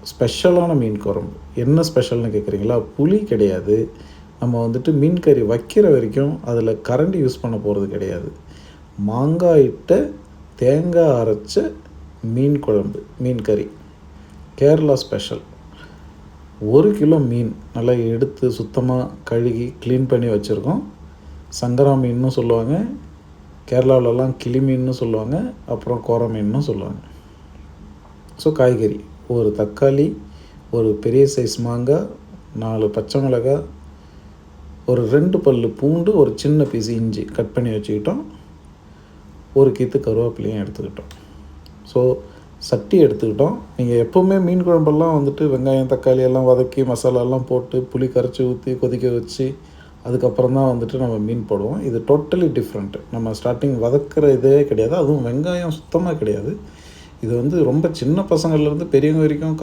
ஸ்பெஷலான மீன் குழம்பு. என்ன ஸ்பெஷல்னு கேட்குறீங்களா? புளி கிடையாது. நம்ம வந்துட்டு மீன் கறி வைக்கிற வரைக்கும் அதில் கரண்டி யூஸ் பண்ண போகிறது கிடையாது. மாங்காய் இட்ட தேங்காய் அரைச்ச மீன் குழம்பு, மீன் கறி. கேரளா ஸ்பெஷல். 1 கிலோ மீன் நல்லா எடுத்து சுத்தமாக கழுகி க்ளீன் பண்ணி வச்சுருக்கோம். சங்கரா மீன்னு சொல்லுவாங்க, கேரளாவிலலாம் கிளி மீன்னு சொல்லுவாங்க, அப்புறம் கோரை மீன்னு சொல்லுவாங்க. ஸோ காய்கறி, ஒரு தக்காளி, ஒரு பெரிய சைஸ் மாங்காய், 4 பச்சை மிளகாய், ஒரு 2 பல் பூண்டு, ஒரு சின்ன பீஸ் இஞ்சி கட் பண்ணி வச்சுக்கிட்டோம். ஒரு கீத்து கருவேப்பிலையும் எடுத்துக்கிட்டோம். ஸோ சட்டி எடுத்துக்கிட்டோம். நீங்கள் எப்போவுமே மீன் குழம்பெல்லாம் வந்துட்டு வெங்காயம் தக்காளி எல்லாம் வதக்கி மசாலாலாம் போட்டு புளி கரைச்சி ஊற்றி கொதிக்க வச்சு அதுக்கப்புறம் தான் வந்துட்டு நம்ம மீன் போடுவோம். இது டோட்டலி டிஃப்ரெண்ட்டு. நம்ம ஸ்டார்டிங் வதக்கிற இதே கிடையாது. அதுவும் வெங்காயம் சுத்தமாக கிடையாது. இது வந்து ரொம்ப சின்ன பசங்கள்லேருந்து பெரியவங்க வரைக்கும்